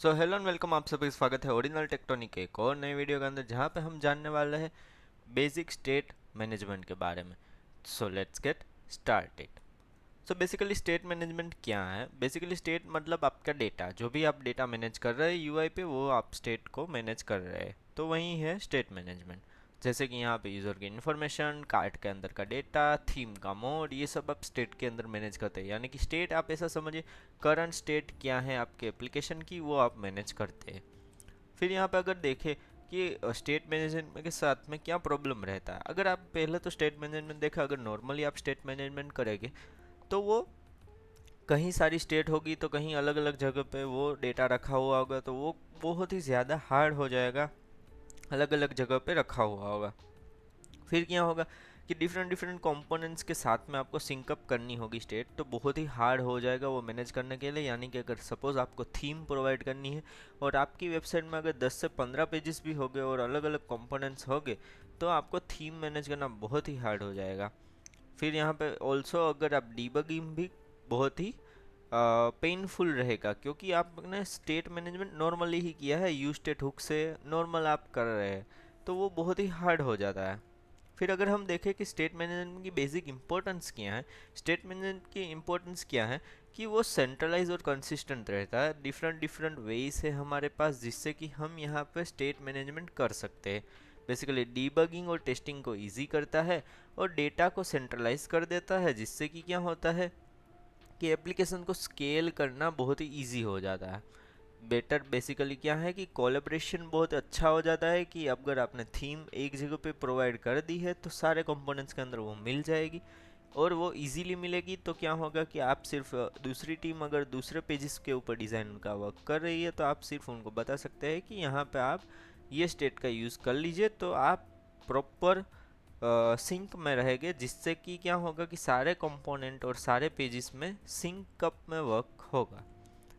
So hello and welcome, आप सभी का स्वागत है ओरिजिनल टेक्टोनिक के एक और नए वीडियो के अंदर, जहाँ पे हम जानने वाले हैं बेसिक स्टेट मैनेजमेंट के बारे में। So let's get started. So basically state management क्या है? बेसिकली स्टेट मतलब आपका डेटा, जो भी आप डेटा मैनेज कर रहे हैं यूआई पे, वो आप स्टेट को मैनेज कर रहे हैं, तो वही है स्टेट मैनेजमेंट। जैसे कि यहाँ पे यूज़र की इन्फॉर्मेशन, कार्ट के अंदर का डेटा, थीम का मोड, ये सब आप स्टेट के अंदर मैनेज करते हैं। यानी कि स्टेट आप ऐसा समझिए, करंट स्टेट क्या है आपके एप्लीकेशन की, वो आप मैनेज करते हैं। फिर यहाँ पे अगर देखें कि स्टेट मैनेजमेंट के साथ में क्या प्रॉब्लम रहता है। अगर आप पहले तो स्टेट मैनेजमेंट देखा, अगर नॉर्मली आप स्टेट मैनेजमेंट करेंगे तो वो कहीं सारी स्टेट होगी, तो कहीं अलग अलग जगह पे वो डेटा रखा हुआ होगा, तो वो बहुत ही ज़्यादा हार्ड हो जाएगा। अलग अलग जगह पे रखा हुआ होगा। फिर क्या होगा कि डिफरेंट डिफरेंट कंपोनेंट्स के साथ में आपको सिंकअप करनी होगी स्टेट, तो बहुत ही हार्ड हो जाएगा वो मैनेज करने के लिए। यानी कि अगर सपोज आपको थीम प्रोवाइड करनी है और आपकी वेबसाइट में अगर 10 से 15 पेजेस भी हो गए और अलग अलग कंपोनेंट्स हो गए, तो आपको थीम मैनेज करना बहुत ही हार्ड हो जाएगा। फिर यहाँ पे ऑल्सो अगर आप डीबगिंग भी बहुत ही पेनफुल रहेगा, क्योंकि आपने स्टेट मैनेजमेंट नॉर्मली ही किया है, यू स्टेट हुक से नॉर्मल आप कर रहे हैं, तो वो बहुत ही हार्ड हो जाता है। फिर अगर हम देखें कि स्टेट मैनेजमेंट की बेसिक इंपॉर्टेंस क्या है, स्टेट मैनेजमेंट की इंपॉर्टेंस क्या है, कि वो सेंट्रलाइज और कंसिस्टेंट रहता है। डिफरेंट डिफरेंट वेज है हमारे पास, जिससे कि हम यहाँ पे स्टेट मैनेजमेंट कर सकते हैं। बेसिकली डीबगिंग और टेस्टिंग को इजी करता है और डेटा को सेंट्रलाइज कर देता है, जिससे कि क्या होता है कि एप्लीकेशन को स्केल करना बहुत ही इजी हो जाता है। बेटर बेसिकली क्या है कि कोलेब्रेशन बहुत अच्छा हो जाता है, कि अगर आपने थीम एक जगह पे प्रोवाइड कर दी है तो सारे कंपोनेंट्स के अंदर वो मिल जाएगी, और वो इजीली मिलेगी। तो क्या होगा कि आप सिर्फ दूसरी टीम अगर दूसरे पेजेस के ऊपर डिज़ाइन का वर्क कर रही है, तो आप सिर्फ उनको बता सकते हैं कि यहाँ पे आप ये स्टेट का यूज़ कर लीजिए, तो आप प्रॉपर सिंक में रहेंगे, जिससे कि क्या होगा कि सारे कंपोनेंट और सारे पेजेस में सिंक अप में वर्क होगा।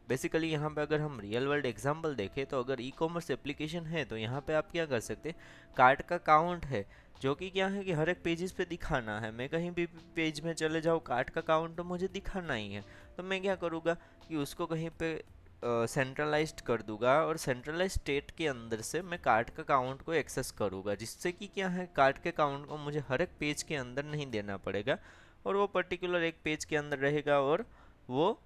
बेसिकली यहाँ पे अगर हम रियल वर्ल्ड एग्जांपल देखें, तो अगर ई कॉमर्स एप्लीकेशन है, तो यहाँ पे आप क्या कर सकते हैं, कार्ट का काउंट है, जो कि क्या है कि हर एक पेजेस पे दिखाना है। मैं कहीं भी पेज में चले जाऊँ, कार्ट का काउंट तो मुझे दिखाना ही है, तो मैं क्या करूँगा कि उसको कहीं पे सेंट्रलाइज्ड कर दूंगा, और सेंट्रलाइज स्टेट के अंदर से मैं कार्ट का काउंट को एक्सेस करूँगा, जिससे कि क्या है, कार्ट के काउंट को मुझे हर एक पेज के अंदर नहीं देना पड़ेगा, और वो पर्टिकुलर एक पेज के अंदर रहेगा और वो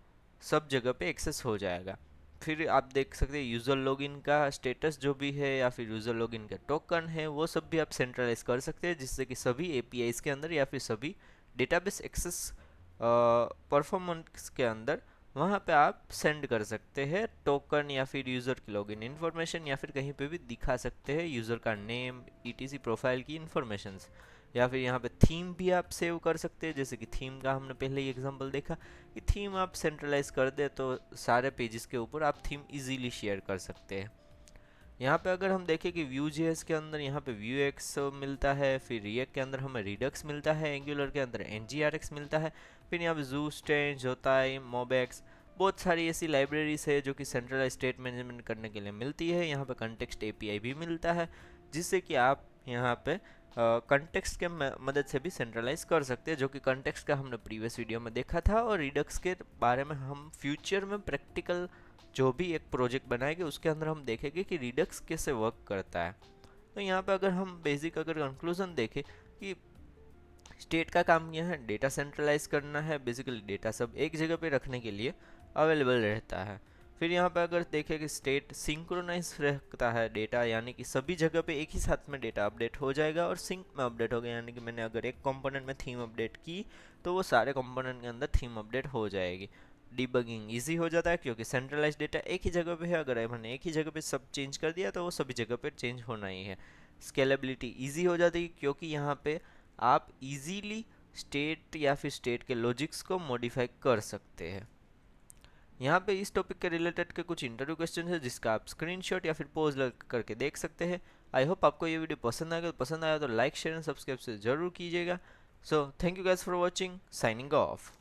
सब जगह पे एक्सेस हो जाएगा। फिर आप देख सकते हैं यूज़र लॉगिन का स्टेटस जो भी है, या फिर यूज़र लॉगिन का टोकन है, वो सब भी आप सेंट्रलाइज कर सकते हैं, जिससे कि सभी एपीआईज के अंदर या फिर सभी डेटाबेस एक्सेस परफॉर्मेंस के अंदर वहाँ पे आप सेंड कर सकते हैं टोकन, या फिर यूज़र की लॉगिन इन्फॉर्मेशन, या फिर कहीं पे भी दिखा सकते हैं यूज़र का नेम, ईटीसी प्रोफाइल की इन्फॉर्मेशंस। या फिर यहाँ पे थीम भी आप सेव कर सकते हैं, जैसे कि थीम का हमने पहले ही एग्जांपल देखा कि थीम आप सेंट्रलाइज कर दे तो सारे पेजेस के ऊपर आप थीम इजीली शेयर कर सकते हैं। यहाँ पे अगर हम देखें कि व्यू जेएस के अंदर यहाँ पे व्यू एक्स मिलता है, फिर रिएक्ट के अंदर हमें रिडक्स मिलता है, एंगुलर के अंदर एनजीआरएक्स मिलता है, फिर यहाँ पे जू स्टेंज, जोताई, मोबेक्स, बहुत सारी ऐसी लाइब्रेरीज है जो कि सेंट्रलाइज स्टेट मैनेजमेंट करने के लिए मिलती है। यहाँ पे कंटेक्स्ट एपीआई भी मिलता है, जिससे कि आप यहाँ पे कंटेक्स्ट के मदद से भी सेंट्रलाइज कर सकते हैं, जो कि कंटेक्स्ट का हमने प्रीवियस वीडियो में देखा था, और रिडक्स के बारे में हम फ्यूचर में प्रैक्टिकल जो भी एक प्रोजेक्ट बनाएंगे उसके अंदर हम देखेंगे कि रिडक्स कैसे वर्क करता है। तो यहाँ पे अगर हम बेसिक अगर कंक्लूजन देखें कि स्टेट का काम यह है डेटा सेंट्रलाइज करना है, बेसिकली डेटा सब एक जगह पे रखने के लिए अवेलेबल रहता है। फिर यहाँ पे अगर देखें कि स्टेट सिंक्रोनाइज रखता है डेटा, यानी कि सभी जगह पे एक ही साथ में डेटा अपडेट हो जाएगा और सिंक में अपडेट हो गया, यानी कि मैंने अगर एक कंपोनेंट में थीम अपडेट की, तो वो सारे कंपोनेंट के अंदर थीम अपडेट हो जाएगी। डिबगिंग इजी हो जाता है, क्योंकि सेंट्रलाइज डेटा एक ही जगह पे है, अगर मैंने एक ही जगह पे सब चेंज कर दिया तो वो सभी जगह पे चेंज होना ही है। स्केलेबिलिटी इजी हो जाती है, क्योंकि यहाँ पे आप इजीली स्टेट या फिर स्टेट के लॉजिक्स को मॉडिफाई कर सकते हैं। यहाँ पे इस टॉपिक के रिलेटेड के कुछ इंटरव्यू क्वेश्चन है, जिसका आप स्क्रीनशॉट या फिर पोज करके देख सकते हैं। आई होप आपको ये वीडियो पसंद आया तो लाइक शेयर एंड सब्सक्राइब से ज़रूर कीजिएगा। So thank you guys for watching, signing off.